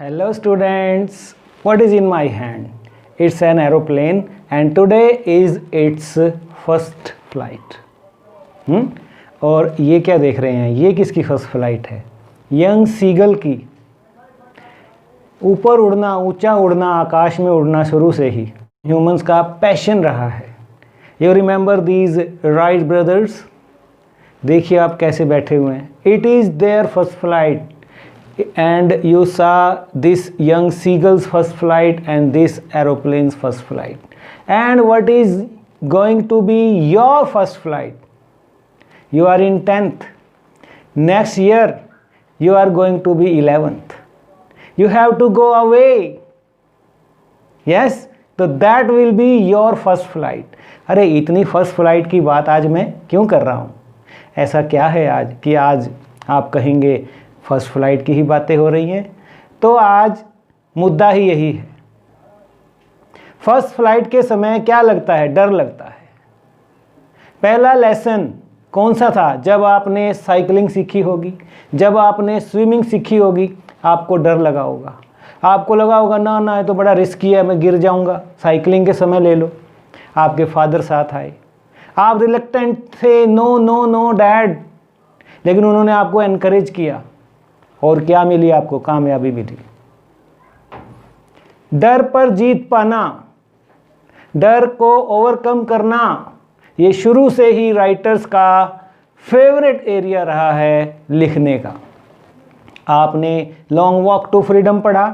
Hello students, what is in my hand? It's an aeroplane and today is its first flight. और ये क्या देख रहे हैं, ये किसकी फर्स्ट फ्लाइट है? यंग सीगल की। ऊपर उड़ना, ऊंचा उड़ना, आकाश में उड़ना शुरू से ही ह्यूमंस का पैशन रहा है। You remember these Wright brothers? देखिए आप कैसे बैठे हुए हैं। It is their first flight and you saw this young seagull's first flight and this aeroplane's first flight. And what is going to be your first flight? You are in 10th. Next year you are going to be 11th. You have to go away. Yes, so that will be your first flight. अरे इतनी first flight की बात आज मैं क्यों कर रहा हूँ? ऐसा क्या है आज कि आज आप कहेंगे फर्स्ट फ्लाइट की ही बातें हो रही हैं? तो आज मुद्दा ही यही है। फर्स्ट फ्लाइट के समय क्या लगता है? डर लगता है। पहला लेसन कौन सा था? जब आपने साइकिलिंग सीखी होगी, जब आपने स्विमिंग सीखी होगी, आपको डर लगा होगा। आपको लगा होगा ना ना ये तो बड़ा रिस्की है, मैं गिर जाऊंगा। साइकिलिंग के समय ले लो, आपके फादर साथ आए, आप रिलक्टेंट थे, नो नो नो डैड, लेकिन उन्होंने आपको एनकरेज किया और क्या मिली आपको? कामयाबी मिली। डर पर जीत पाना, डर को ओवरकम करना, ये शुरू से ही राइटर्स का फेवरेट एरिया रहा है लिखने का। आपने लॉन्ग वॉक टू फ्रीडम पढ़ा,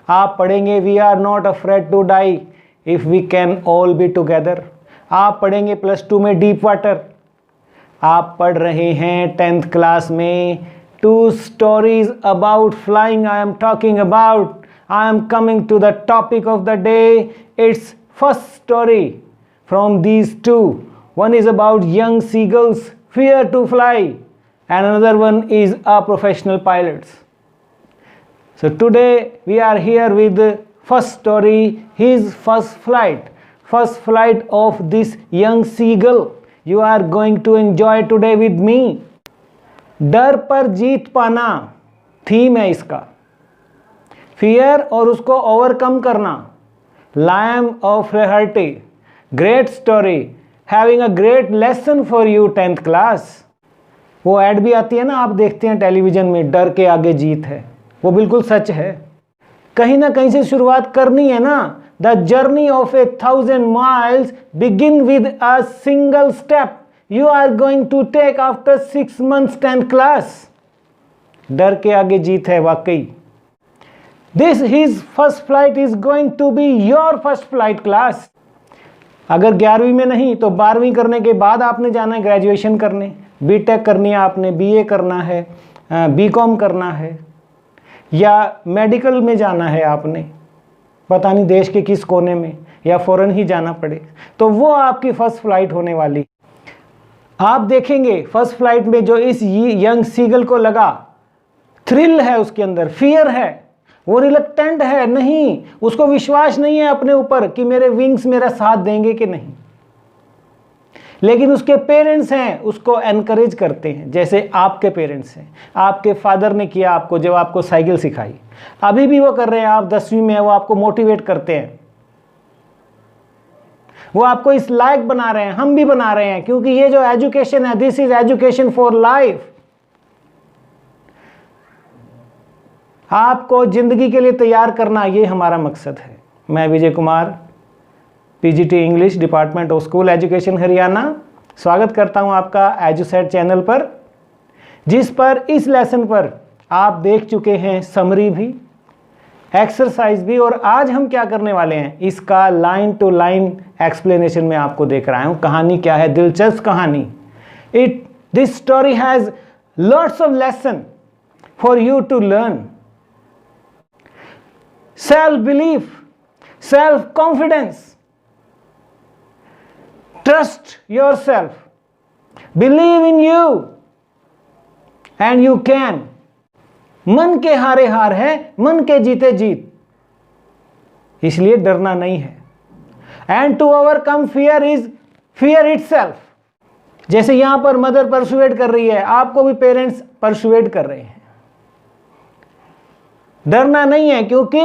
आप पढ़ेंगे we are not afraid to die if we can all be together. आप पढ़ेंगे +2 में डीप वाटर। आप पढ़ रहे हैं 10th क्लास में 2 stories about flying. I am talking about, I am coming to the topic of the day. It's first story from these 2. One is about young seagulls fear to fly and another one is a professional pilots. So today we are here with the first story, his first flight of this young seagull. You are going to enjoy today with me. डर पर जीत पाना theme है इसका। Fear और उसको overcome करना। Lime of Flaherty, great story, having a great lesson for you 10th class. वो add भी आती है ना, आप देखते हैं टेलीविजन में, डर के आगे जीत है। वो बिल्कुल सच है। कहीं ना कहीं से शुरुआत करनी है ना। The journey of 1000 miles begin with a single step you are going to take after 6 months 10th class. डर के आगे जीत है वाकई। This his first flight is going to be your first flight class. अगर 11वीं में नहीं तो 12वीं करने के बाद आपने जाना है ग्रेजुएशन करने, बीटेक करनी है आपने, बीए करना है, बीकॉम करना है, या मेडिकल में जाना है आपने, पता नहीं देश के किस कोने में, या फॉरेन ही जाना पड़े, तो वो आपकी फर्स्ट फ्लाइट होने वाली। आप देखेंगे फर्स्ट फ्लाइट में जो इस यंग सीगल को लगा, थ्रिल है उसके अंदर, फियर है, वो रिलक्टेंट है, नहीं, उसको विश्वास नहीं है अपने ऊपर कि मेरे विंग्स मेरा साथ देंगे कि नहीं, लेकिन उसके पेरेंट्स हैं उसको एनकरेज करते हैं, जैसे आपके पेरेंट्स हैं। आपके फादर ने किया आपको जब आपको साइकिल सिखाई, अभी भी वो कर रहे हैं। आप 10वीं में, वो आपको मोटिवेट करते हैं, वो आपको इस लायक बना रहे हैं, हम भी बना रहे हैं, क्योंकि ये जो एजुकेशन है, this is education for life. आपको जिंदगी के लिए तैयार करना, ये हमारा मकसद है। मैं Vijay Kumar, PGT English, department of school education Haryana, स्वागत करता हूं आपका एजुसेट चैनल पर, जिस पर इस लेसन पर आप देख चुके हैं समरी भी, एक्सरसाइज भी, और आज हम क्या करने वाले हैं, इसका लाइन टू लाइन एक्सप्लेनेशन में आपको देख रहा हूं। कहानी क्या है? दिलचस्प कहानी। This story has lots of lesson for you to learn. Self belief, self confidence, trust your self, believe in you and you can. मन के हारे हार है, मन के जीते जीत, इसलिए डरना नहीं है। And to overcome fear is fear itself. जैसे यहां पर मदर परसुएड कर रही है, आपको भी पेरेंट्स परसुएड कर रहे हैं। डरना नहीं है, क्योंकि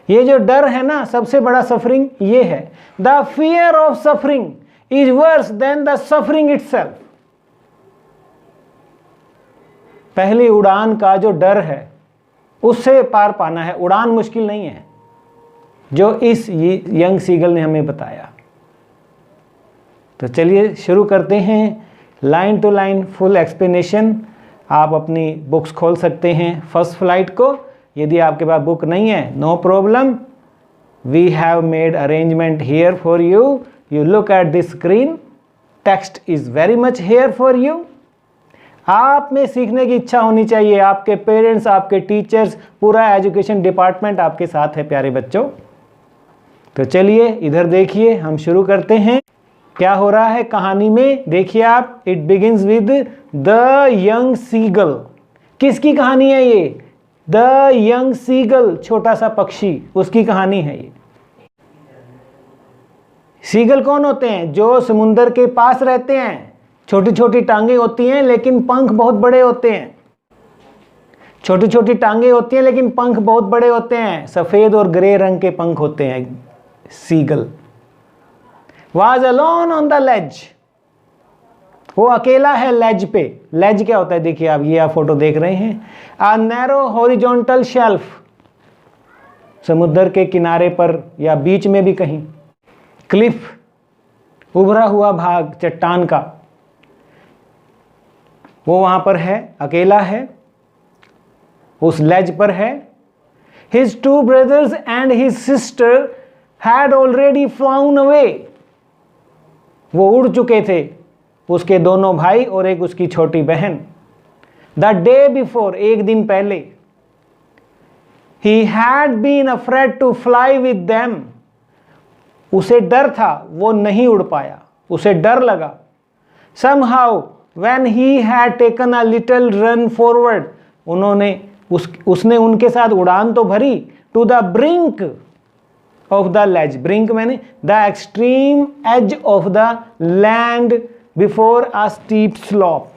ये जो डर है ना, सबसे बड़ा सफरिंग ये है। The fear of suffering is worse than the suffering itself. पहली उड़ान का जो डर है उससे पार पाना है। उड़ान मुश्किल नहीं है, जो इस यंग सीगल ने हमें बताया। तो चलिए शुरू करते हैं line to line full explanation. आप अपनी बुक्स खोल सकते हैं फर्स्ट फ्लाइट को। यदि आपके पास बुक नहीं है, no problem, we have made arrangement here for you. You look at this screen, text is very much here for you. आप में सीखने की इच्छा होनी चाहिए। आपके पेरेंट्स, आपके टीचर्स, पूरा एजुकेशन डिपार्टमेंट आपके साथ है प्यारे बच्चों। तो चलिए इधर देखिए, हम शुरू करते हैं। क्या हो रहा है कहानी में देखिए आप। It begins with the young seagull. किसकी कहानी है ये? द यंग सीगल, छोटा सा पक्षी, उसकी कहानी है ये। सीगल कौन होते हैं? जो समुंदर के पास रहते हैं। छोटी छोटी टांगे होती हैं लेकिन पंख बहुत बड़े होते हैं। छोटी छोटी टांगे होती हैं लेकिन पंख बहुत बड़े होते हैं। सफेद और ग्रे रंग के पंख होते हैं। Seagull was alone on the ledge। वो अकेला है लेज पे। लेज क्या होता है? देखिए आप, ये आप फोटो देख रहे हैं। a narrow horizontal shelf, समुद्र के किनारे पर या बीच में भी कहीं। क्लिफ, उभरा हुआ भाग चट्टान का, वो वहां पर है, अकेला है, उस लेज पर है। his two brothers and his sister had already flown away। वो उड़ चुके थे, उसके दोनों भाई और एक उसकी छोटी बहन। द डे बिफोर, एक दिन पहले। he had been afraid to fly with them। उसे डर था, वो नहीं उड़ पाया, उसे डर लगा। somehow when he had taken a little run forward, उसने उनके साथ उड़ान तो भरी। to the brink of the ledge, brink मैंने the extreme edge of the land before a steep slope।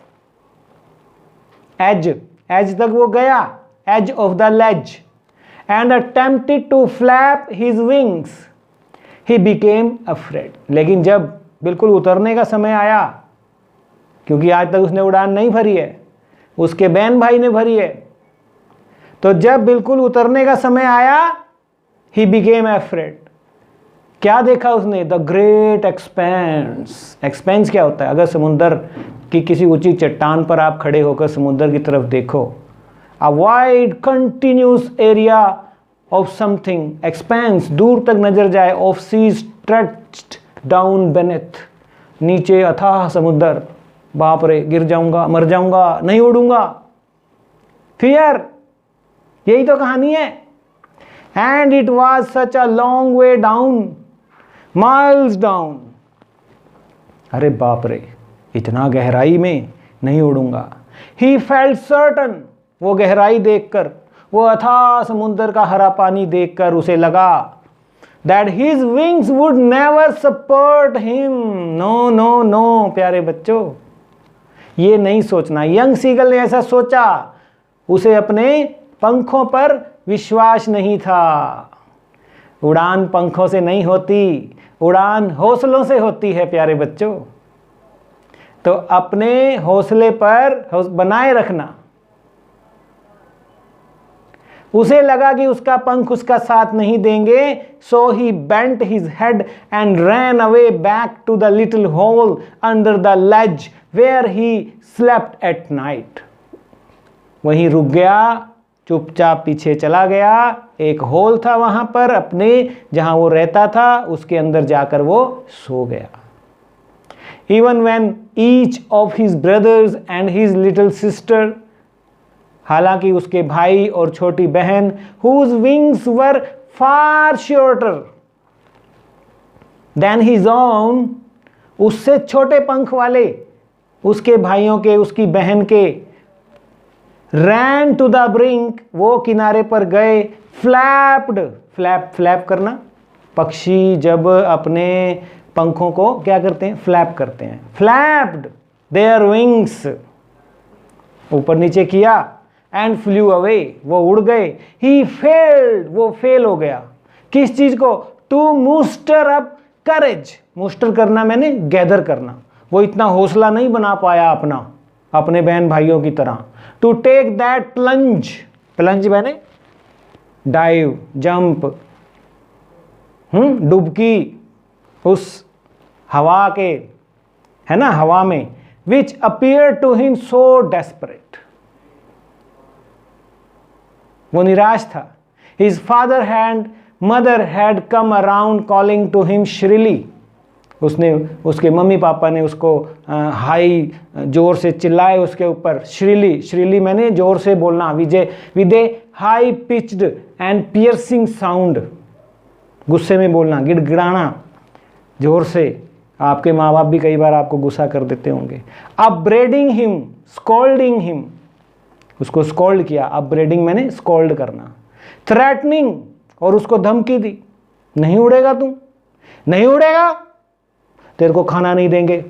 edge तक वो गया, edge of the ledge, and attempted to flap his wings, he became afraid। लेकिन जब बिल्कुल उतरने का समय आया, क्योंकि आज तक उसने उड़ान नहीं भरी है, उसके बहन भाई ने भरी है, तो जब बिल्कुल उतरने का समय आया, he became afraid। क्या देखा उसने? The great expense. एक्सपेंस क्या होता है? अगर समुद्र की किसी ऊंची चट्टान पर आप खड़े होकर समुद्र की तरफ देखो, a wide continuous area of something, expanse, दूर तक नजर जाए, of sea stretched down beneath, नीचे अथाह समुद्र। बाप रे, गिर जाऊंगा, मर जाऊंगा, नहीं उड़ूंगा। फियर, यही तो कहानी है। And it was such a long way down, miles down। अरे बाप रे, इतना गहराई में नहीं उड़ूंगा। He felt certain, वो गहराई देखकर, वो अथाह समुद्र का हरा पानी देखकर उसे लगा that his wings would never support him। No, no, no, प्यारे बच्चों, ये नहीं सोचना। यंग सीगल ने ऐसा सोचा, उसे अपने पंखों पर विश्वास नहीं था। उड़ान पंखों से नहीं होती, उड़ान हौसलों से होती है प्यारे बच्चों। तो अपने हौसले पर बनाए रखना। उसे लगा कि उसका पंख उसका साथ नहीं देंगे, so he bent his head and ran away back to the little hole under the ledge where he slept at night. वहीं रुक गया, चुपचाप पीछे चला गया। एक होल था वहां पर अपने, जहां वो रहता था, उसके अंदर जाकर वो सो गया। Even when each of his brothers and his little sister, हालांकि उसके भाई और छोटी बहन, हुज विंग्स वर फार शॉर्टर देन हिज ओन, उससे छोटे पंख वाले उसके भाइयों के, उसकी बहन के, ran to the brink, वो किनारे पर गए। फ्लैप्ड, फ्लैप करना, पक्षी जब अपने पंखों को क्या करते हैं? फ्लैप करते हैं। फ्लैप्ड देयर विंग्स, ऊपर नीचे किया। एंड फ्लू अवे, वो उड़ गए। ही फेल्ड, वो फेल हो गया। किस चीज को? टू मूस्टर अप करेज, मूस्टर करना मैंने गैदर करना, वो इतना हौसला नहीं बना पाया अपना, अपने बहन भाइयों की तरह। To take that plunge, plunge मैंने डाइव, जंप, डुबकी उस हवा के, है ना, हवा में, which appear to him so desperate, वो निराश था। His father and mother had come around calling to him shrilly, उसने, उसके मम्मी पापा ने उसको हाई जोर से चिल्लाए उसके ऊपर। श्रीली, श्रीली मैंने जोर से बोलना, with A high pitched and piercing sound, गुस्से में बोलना, गिड़गिड़ाना जोर से। आपके माँ बाप भी कई बार आपको गुस्सा कर देते होंगे। अपब्रेडिंग हिम, स्कॉल्डिंग हिम, उसको स्कॉल्ड किया। अपब्रेडिंग मैंने स्कॉल्ड करना। थ्रेटनिंग, और उसको धमकी दी, नहीं उड़ेगा तू, नहीं उड़ेगा, तेरे को खाना नहीं देंगे।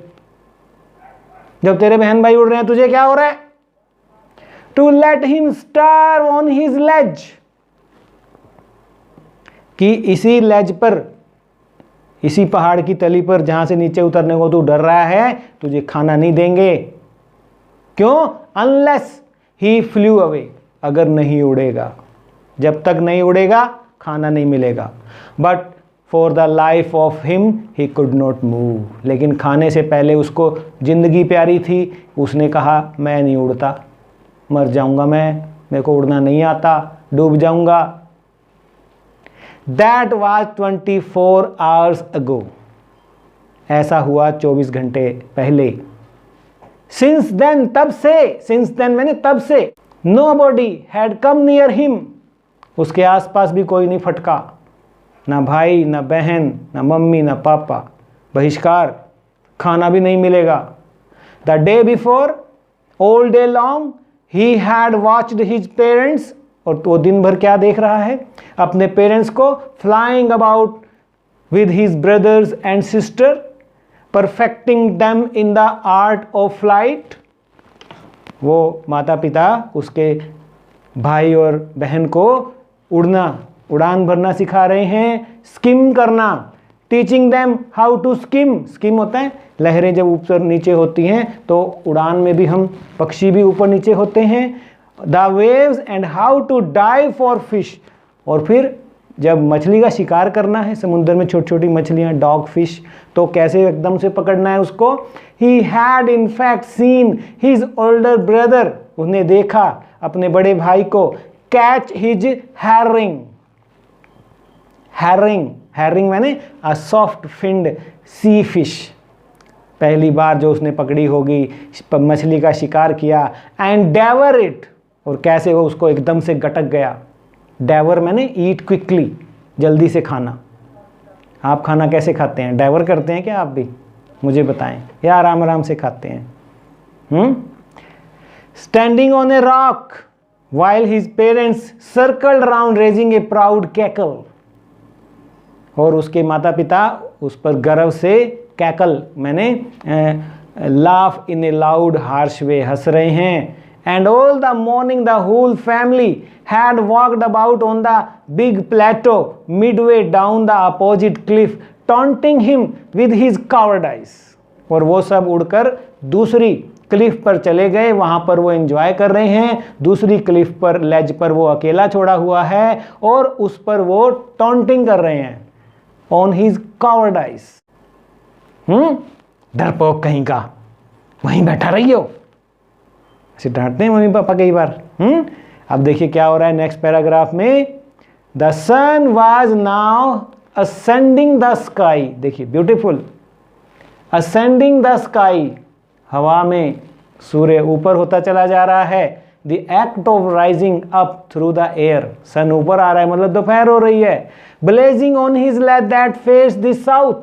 जब तेरे बहन भाई उड़ रहे हैं तुझे क्या हो रहा है? To let him starve on his ledge, कि इसी लेज पर, इसी पहाड़ की तली पर जहां से नीचे उतरने को तू डर रहा है, तुझे खाना नहीं देंगे। क्यों? अनलेस ही फ्लू अवे, अगर नहीं उड़ेगा, जब तक नहीं उड़ेगा खाना नहीं मिलेगा। But for the life of him he could not move, लेकिन खाने से पहले उसको जिंदगी प्यारी थी। उसने कहा मैं नहीं उड़ता, मर जाऊंगा मैं, मेरे को उड़ना नहीं आता, डूब जाऊंगा। दैट वाज 24 आवर्स अगो, ऐसा हुआ 24 घंटे पहले। सिंस देन, तब से, सिंस देन मैंने तब से, nobody had come near him, उसके आसपास भी कोई नहीं फटका, ना भाई, ना बहन, ना मम्मी, ना पापा। बहिष्कार, खाना भी नहीं मिलेगा। The day before, all day long, he had watched his parents, और वो दिन भर क्या देख रहा है? अपने पेरेंट्स को, flying about with his brothers and sister, perfecting them in the art of flight. वो माता पिता उसके भाई और बहन को उड़ना, उड़ान भरना सिखा रहे हैं, स्किम करना, teaching them how to skim. Skim होता है लहरें जब ऊपर नीचे होती हैं, तो उड़ान में भी हम, पक्षी भी ऊपर नीचे होते हैं। The waves and how to dive for fish, और फिर जब मछली का शिकार करना है, समुद्र में छोटी छोटी मछलियाँ, डॉग फिश, तो कैसे एकदम से पकड़ना है उसको। He had in fact seen his older brother, उसने देखा अपने बड़े भाई को, catch his herring, herring, herring मैंने a soft finned sea fish, पहली बार जो उसने पकड़ी होगी, मछली का शिकार किया। एंड डेवर इट, और कैसे वो उसको एकदम से गटक गया। डेवर मैंने ईट क्विकली, जल्दी से खाना। आप खाना कैसे खाते हैं? डेवर करते हैं क्या आप भी? मुझे बताएं, या आराम आराम से खाते हैं? Standing on a rock while his parents circled around raising a proud cackle, और उसके माता पिता उस पर गर्व से कैकल मैंने laugh in a loud harsh way, हंस रहे हैं। And all the morning the whole family had walked about on the big plateau midway down the opposite cliff taunting him with his cowardice, और वो सब उड़कर दूसरी Cliff पर चले गए, वहां पर वो एंजॉय कर रहे हैं। दूसरी क्लिफ पर, लेज पर वो अकेला छोड़ा हुआ है, और उस पर वो टॉन्टिंग कर रहे हैं ऑन हिज कावर्डाइज। डरपोक कहीं का, वहीं बैठा रही हो, ऐसे डांटते हैं मम्मी पापा कई बार। अब देखिए क्या हो रहा है नेक्स्ट पैराग्राफ में। The sun was now ascending the sky, देखिए ब्यूटीफुल, असेंडिंग द स्काई, हवा में सूर्य ऊपर होता चला जा रहा है। The act of rising up through the air, sun ऊपर आ रहा है मतलब दोपहर हो रही है। Blazing on his ledge that face the south,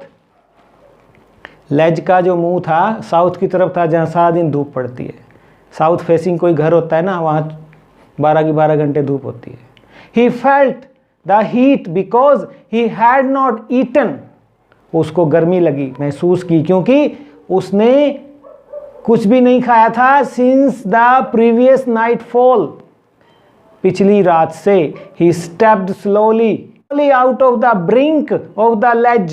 ledge का जो मुंह था साउथ की तरफ था, जहां सारा दिन धूप पड़ती है। साउथ फेसिंग कोई घर होता है ना, वहां 12 की 12 घंटे धूप होती है। He felt the heat because he had not eaten, उसको गर्मी लगी, महसूस की, क्योंकि उसने कुछ भी नहीं खाया था since the previous night fall, पिछली रात से। ही stepped slowly out of the brink of the ledge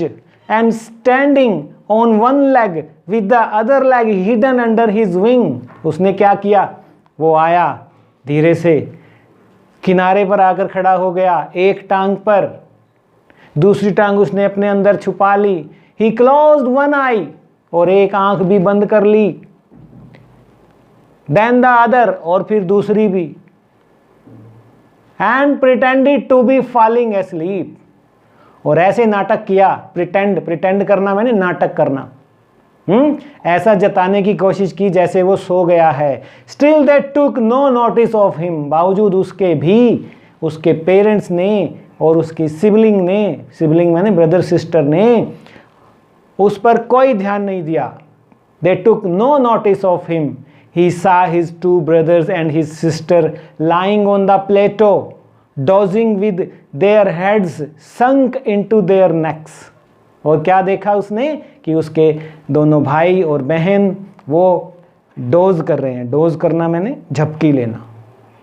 and standing on one leg with the other leg hidden under his wing। उसने क्या किया, वो आया धीरे से किनारे पर आकर खड़ा हो गया, एक टांग पर, दूसरी टांग उसने अपने अंदर छुपा ली। He closed one eye, और एक आंख भी बंद कर ली। Then the other, और फिर दूसरी भी। And pretended to be falling asleep, और ऐसे नाटक किया। प्रिटेंड करना मैंने नाटक करना, ऐसा जताने की कोशिश की जैसे वो सो गया है। Still they took no notice of him, बावजूद उसके भी उसके पेरेंट्स ने और उसकी सिबलिंग मैंने ब्रदर सिस्टर ने उस पर कोई ध्यान नहीं दिया। They took no notice of him। He saw his two brothers and his sister lying on the plateau, dozing with their heads sunk into their necks। और क्या देखा उसने कि उसके दोनों भाई और बहन वो डोज कर रहे हैं। डोज करना मैंने झपकी लेना।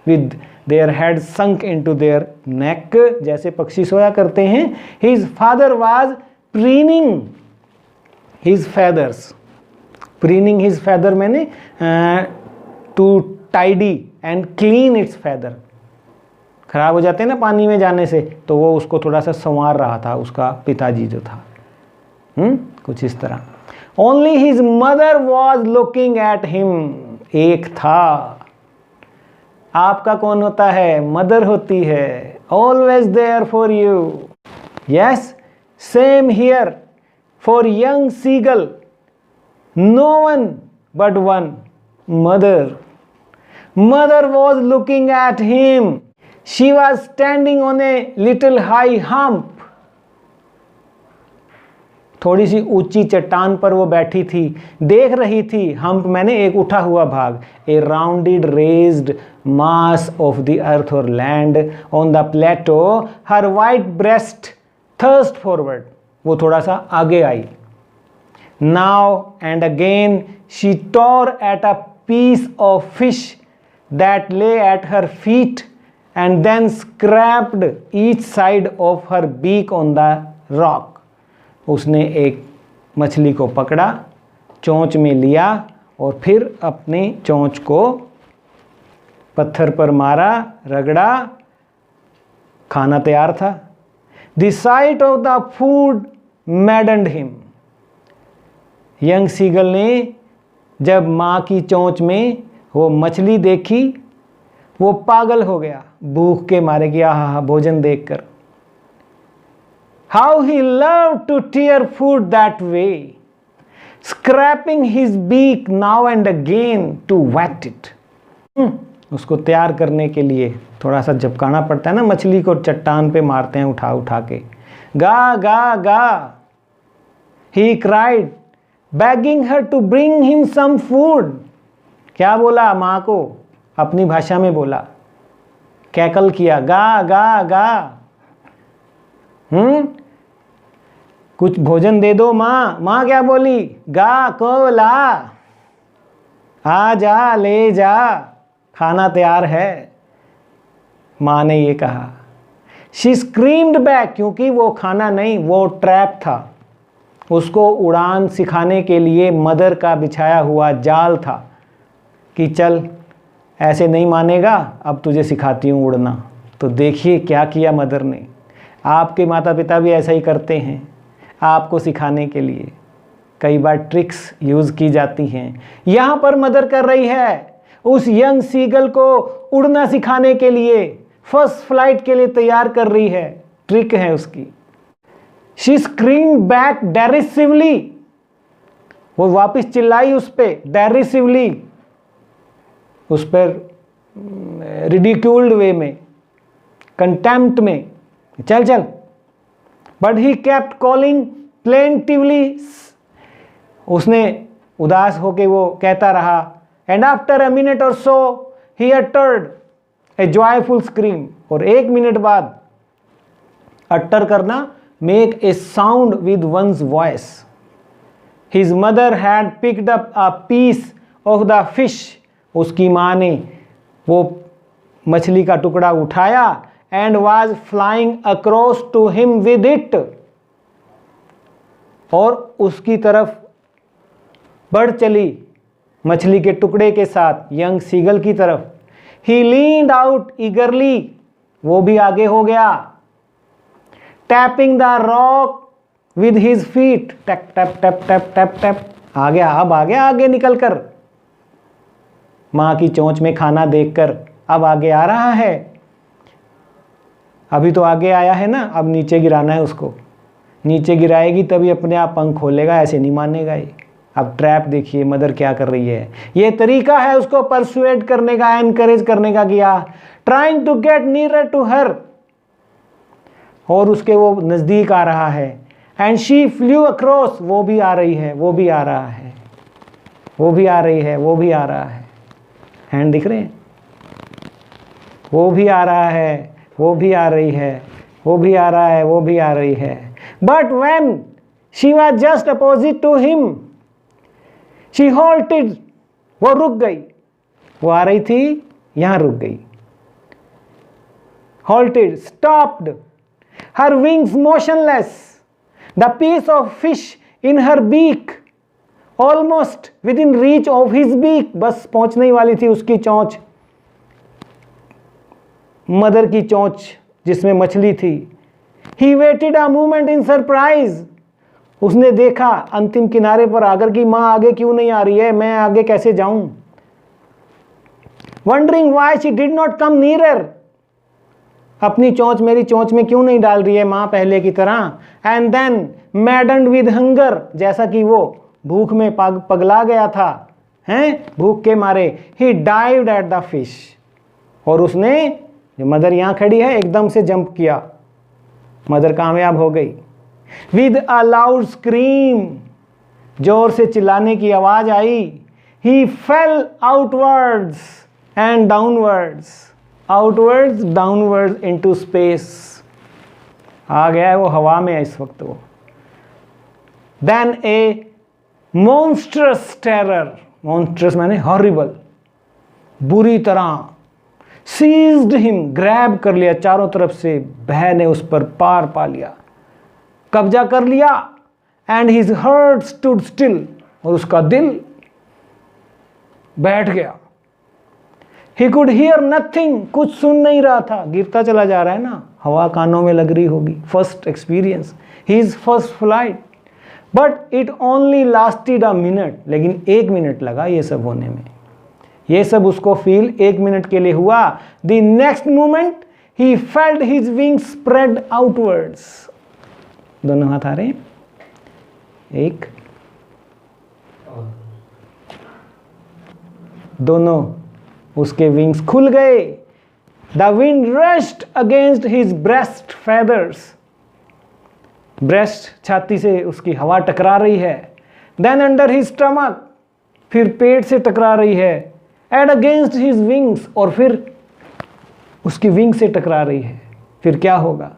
with their heads sunk into their neck, जैसे पक्षी सोया करते हैं। His father was preening his feathers। preening his feather मैंने to tidy and clean its feather। खराब हो जाते हैं ना पानी में जाने से, तो वो उसको थोड़ा सा संवार रहा था, उसका पिताजी जो था। कुछ इस तरह। Only his mother was looking at him। एक था। आपका कौन होता है? मदर होती है। Always there for you। Yes, same here for young seagull। No one but one, mother। Mother was looking at him। She was standing on a little high hump। थोड़ी सी ऊंची चट्टान पर वो बैठी थी, देख रही थी। हम्प मैंने एक उठा हुआ भाग। A rounded raised mass of the earth और land on the plateau, her white breast thrust forward. वो थोड़ा सा आगे आई। Now and again she tore at a piece of fish that lay at her feet and then scraped each side of her beak on the rock। उसने एक मछली को पकड़ा, चोंच में लिया और फिर अपनी चोंच को पत्थर पर मारा, रगड़ा, खाना तैयार था। The sight of the food maddened him। Young seagull ने जब माँ की चोंच में वो मछली देखी, वो पागल हो गया भूख के मारे कि आहा भोजन देखकर। How he loved to tear food that way, scraping his beak now and again to wet it। उसको तैयार करने के लिए थोड़ा सा झपकाना पड़ता है ना, मछली को चट्टान पे मारते हैं उठा उठा के। गा गा गा, he cried, begging her to bring him some food। क्या बोला माँ को? अपनी भाषा में बोला, कैकल किया, गा गा गा। कुछ भोजन दे दो माँ। माँ क्या बोली? गा को ला, आ जा ले जा, खाना तैयार है। माँ ने ये कहा। She screamed back, क्योंकि वो खाना नहीं, वो ट्रैप था। उसको उड़ान सिखाने के लिए मदर का बिछाया हुआ जाल था कि चल ऐसे नहीं मानेगा, अब तुझे सिखाती हूँ उड़ना। तो देखिए क्या किया मदर ने। आपके माता पिता भी ऐसा ही करते हैं, आपको सिखाने के लिए कई बार ट्रिक्स यूज़ की जाती हैं। यहाँ पर मदर कर रही है उस यंग सीगल को उड़ना सिखाने के लिए, फर्स्ट फ्लाइट के लिए तैयार कर रही है। ट्रिक है उसकी। She screamed back derisively। वो वापस चिल्लाई उस पे derisively, उस पर ridiculed वे में, contempt में, चल चल। But he kept calling plaintively। उसने उदास होके वो कहता रहा। And after a minute or so he uttered a joyful scream। और एक मिनट बाद utter करना, make a sound with one's voice। His mother had picked up a piece of the fish। उसकी माँ ने वो मछली का टुकड़ा उठाया and was flying across to him with it, और उसकी तरफ बढ़ चली मछली के टुकड़े के साथ यंग सीगल की तरफ। ही लीन्ड आउट ईगरली, वो भी आगे हो गया। Tapping the rock with his feet, tap tap tap tap tap tap, आ गया, अब आ गया आगे निकल कर, मां की चोंच में खाना देखकर अब आगे आ रहा है। अभी तो आगे आया है ना, अब नीचे गिराना है उसको, नीचे गिराएगी तभी अपने आप पंख खोलेगा, ऐसे नहीं मानेगा ये। अब ट्रैप देखिए मदर क्या कर रही है, ये तरीका है उसको परसुएड करने का, एनकरेज करने का किया, trying to get nearer to her, और उसके वो नजदीक आ रहा है। एंड शी फ्लू अक्रॉस, वो भी आ रही है, वो भी आ रहा है, वो भी आ रही है, वो भी आ रहा है, हैंड दिख रहे हैं, वो भी आ रहा है, वो भी आ रही है, वो भी आ रहा है, वो भी आ रही है। But when she was just opposite to him she halted, वो रुक गई, वो आ रही थी यहां रुक गई। halted, stopped, her wings motionless, the piece of fish in her beak almost within reach of his beak, बस पहुंचने ही वाली थी उसकी चोंच, मदर की चोंच जिसमें मछली थी। He waited a moment in surprise, उसने देखा अंतिम किनारे पर आकर कि मां आगे क्यों नहीं आ रही है, मैं आगे कैसे जाऊं। Wondering why she did not come nearer, अपनी चोंच मेरी चोंच में क्यों नहीं डाल रही है मां पहले की तरह। And then maddened with hunger, जैसा कि वो भूख में पगला गया था, हैं भूख के मारे। ही डाइव्ड एट द फिश, और उसने, जो मदर यहां खड़ी है, एकदम से जंप किया, मदर कामयाब हो गई। विद अ लाउड स्क्रीम, जोर से चिल्लाने की आवाज आई। He fell outwards and downwards, outwards downwards into space, आ गया है वो हवा में इस वक्त वो। Then a monstrous terror, monstrous माने हॉरिबल, बुरी तरह, सीज्ड हिम, ग्रैब कर लिया चारों तरफ से, भय ने उस पर पार पा लिया, कब्जा कर लिया। And his heart stood still, और उसका दिल बैठ गया। ही कुड हियर नथिंग, कुछ सुन नहीं रहा था, गिरता चला जा रहा है ना, हवा कानों में लग रही होगी, first experience, his first flight. But it only lasted a minute, लेकिन 1 मिनट लगा ये सब होने में, ये सब उसको फील 1 मिनट के लिए हुआ। The next moment he felt his wings spread outwards, दोनों हाथ आ रहे हैं, एक, दोनों उसके विंग्स खुल गए। The wind rushed against his breast feathers, breast छाती से उसकी हवा टकरा रही है। देन अंडर हिज स्टमक, फिर पेट से टकरा रही है। एंड अगेंस्ट हिज विंग्स, और फिर उसकी विंग से टकरा रही है। फिर क्या होगा?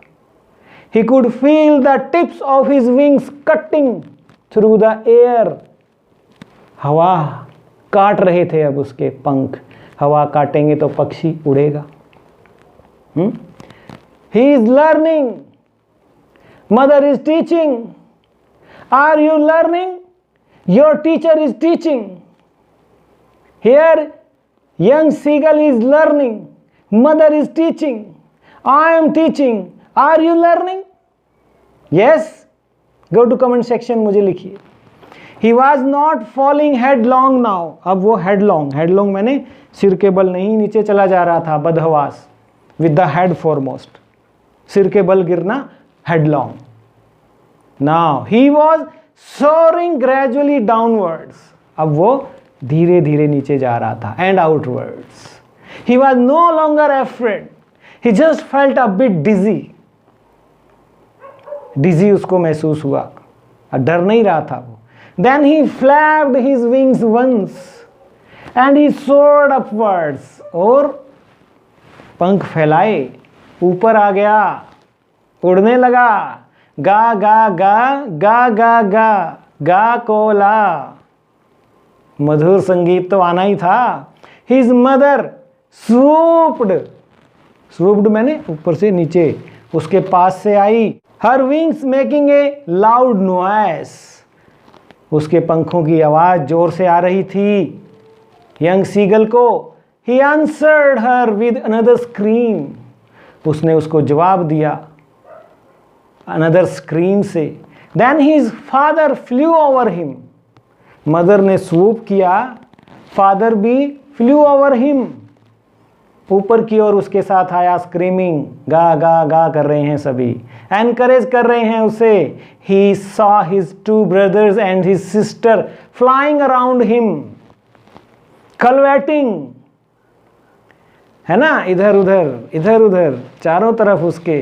He could feel the tips of his wings cutting through the air, हवा काट रहे थे अब उसके पंख, हवा काटेंगे तो पक्षी उड़ेगा। He is learning, mother is teaching, are you learning? Your teacher is teaching. Here young seagull is learning, mother is teaching, I am teaching, are you learning? Yes, go to comment section, मुझे लिखिए। He was not falling headlong now, अब वो headlong मैंने सिर के बल नहीं नीचे चला जा रहा था बदहवास, with the head foremost, सिर के बल गिरना headlong. Now he was soaring gradually downwards, अब वो धीरे धीरे नीचे जा रहा था, and outwards. He was no longer afraid, he just felt a bit dizzy. डिजी उसको महसूस हुआ, डर नहीं रहा था वो। Then he flapped his wings once and he soared upwards, और पंख फैलाए ऊपर आ गया, उड़ने लगा। गा गा गा गा गा गा गा कोला, मधुर संगीत तो आना ही था। His mother swooped, स्वूप्ड मैंने ऊपर से नीचे उसके पास से आई। Her wings making a loud noise, उसके पंखों की आवाज जोर से आ रही थी यंग सीगल को। He answered her with another scream, उसने उसको जवाब दिया अनदर स्क्रीम से। Then his father flew over him, mother ने स्वूप किया, फादर भी फ्लू ओवर हिम, ऊपर की ओर उसके साथ आया, स्क्रीमिंग, गा गा गा कर रहे हैं सभी, एनकरेज कर रहे हैं उसे। He saw his two brothers and his sister flying around him, curvetting, है ना, इधर उधर चारों तरफ उसके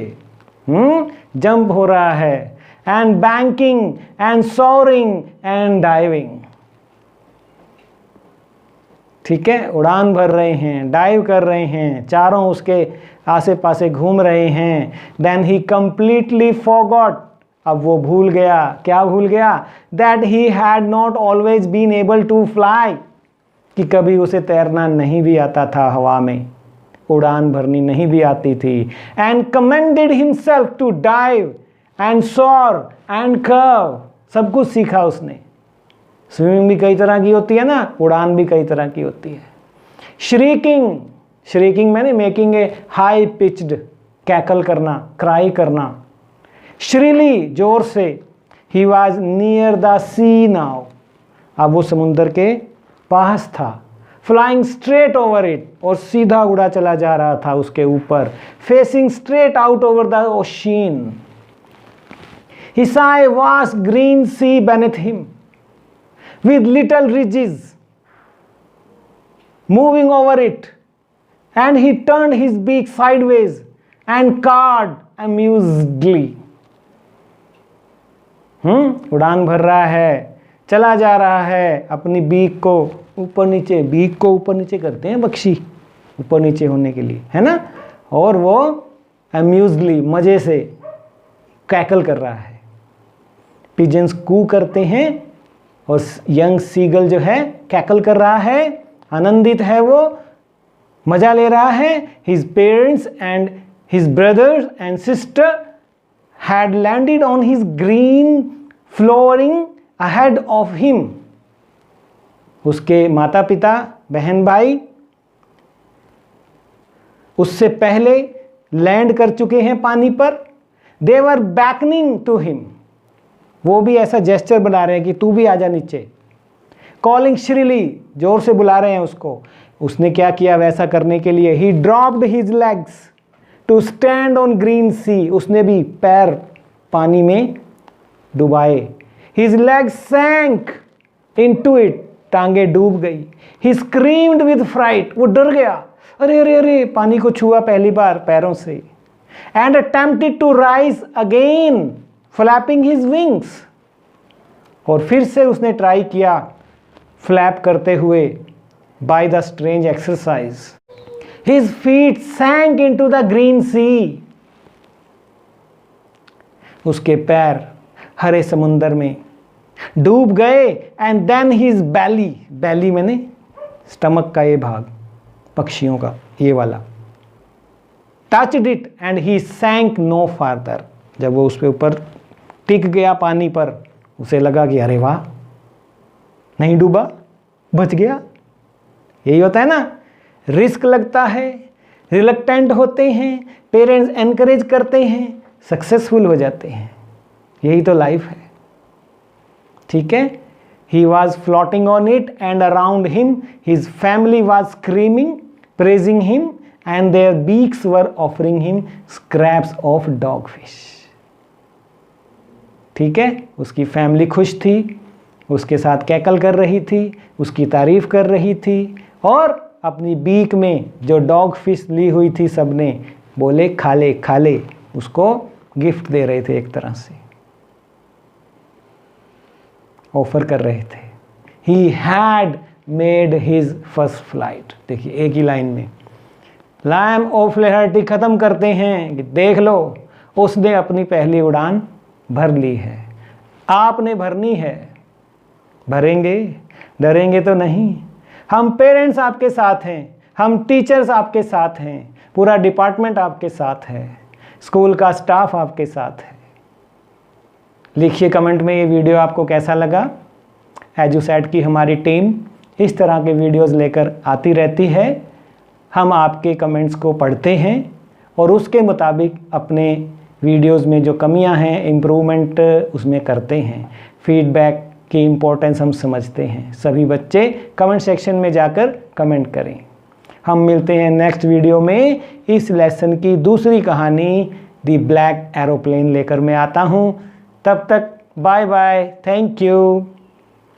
जंप हो रहा है, and banking and soaring and diving. ठीक है, उड़ान भर रहे हैं, डाइव कर रहे हैं, चारों उसके आसे पासे घूम रहे हैं। देन ही कंप्लीटली फॉरगॉट, अब वो भूल गया, क्या भूल गया? That he had not always been able to fly, कि कभी उसे तैरना नहीं भी आता था, हवा में उड़ान भरनी नहीं भी आती थी। And commanded himself to dive and soar and curve, सब कुछ सीखा उसने। स्विमिंग भी कई तरह की होती है ना, उड़ान भी कई तरह की होती है। श्रीकिंग मैंने making a high pitched, cackle करना, क्राई करना, श्रीली, जोर से। He was near the sea now, अब वो समुंदर के पास था। फ्लाइंग स्ट्रेट ओवर इट, और सीधा उड़ा चला जा रहा था उसके ऊपर। Facing straight out over the ocean. He saw a vast green sea beneath him with little ridges moving over it, and he turned his beak sideways and cawed amusedly. उड़ान भर रहा है, चला जा रहा है, अपनी बीक को ऊपर नीचे, बीक को ऊपर नीचे करते हैं पक्षी, ऊपर नीचे होने के लिए, है ना, और वो अम्यूजली, मजे से कैकल कर रहा है। पिजन्स कू करते हैं और यंग सीगल जो है कैकल कर रहा है, आनंदित है, वो मजा ले रहा है। His parents and his brothers and sister had landed on his green flooring ahead of him, उसके माता पिता, बहन भाई उससे पहले लैंड कर चुके हैं पानी पर। दे वर बैकनिंग टू हिम, वो भी ऐसा जेस्चर बना रहे हैं कि तू भी आजा नीचे। कॉलिंग श्रीली, जोर से बुला रहे हैं उसको। उसने क्या किया वैसा करने के लिए? He dropped his legs to stand on green sea, उसने भी पैर पानी में डुबाए। His legs sank into it, टांगे डूब गई। ही स्क्रीम्ड विद फ्राइट, वो डर गया, अरे अरे अरे, पानी को छुआ पहली बार पैरों से। And attempted to rise again flapping his wings, और फिर से उसने ट्राई किया फ्लैप करते हुए। By the strange exercise his feet sank into the green sea, उसके पैर हरे समुंदर में डूब गए। And then his belly, belly मैंने स्टमक का ये भाग पक्षियों का, ये वाला, touched it and he sank no farther, जब वो उसके ऊपर टिक गया पानी पर, उसे लगा कि अरे वाह, नहीं डूबा, बच गया। यही होता है ना, रिस्क लगता है, रिलक्टेंट होते हैं, पेरेंट्स एनकरेज करते हैं, सक्सेसफुल हो जाते हैं। यही तो लाइफ है, ठीक है। He was floating on it and around him his family was screaming praising him and their beaks were offering him scraps of dogfish. ठीक है, उसकी फैमिली खुश थी, उसके साथ कैकल कर रही थी, उसकी तारीफ कर रही थी, और अपनी बीक में जो डॉग फिश ली हुई थी सबने बोले खा ले खा ले, उसको गिफ्ट दे रहे थे, एक तरह से ऑफर कर रहे थे। He had made his first flight, देखिए एक ही लाइन में लैम ऑफ लेहर्टी ख़त्म करते हैं कि देख लो, उसने अपनी पहली उड़ान भर ली है, आपने भरनी है। भरेंगे, डरेंगे तो नहीं। हम पेरेंट्स आपके साथ हैं, हम टीचर्स आपके साथ हैं, पूरा डिपार्टमेंट आपके साथ है, स्कूल का स्टाफ आपके साथ है। लिखिए कमेंट में ये वीडियो आपको कैसा लगा। एजुसेट की हमारी टीम इस तरह के वीडियोस लेकर आती रहती है। हम आपके कमेंट्स को पढ़ते हैं और उसके मुताबिक अपने वीडियोस में जो कमियां हैं इम्प्रूवमेंट उसमें करते हैं। फीडबैक की इम्पोर्टेंस हम समझते हैं। सभी बच्चे कमेंट सेक्शन में जाकर कमेंट करें। हम मिलते हैं नेक्स्ट वीडियो में। इस लेसन की दूसरी कहानी द ब्लैक एरोप्लेन लेकर मैं आता हूँ। तब तक बाय बाय, थैंक यू।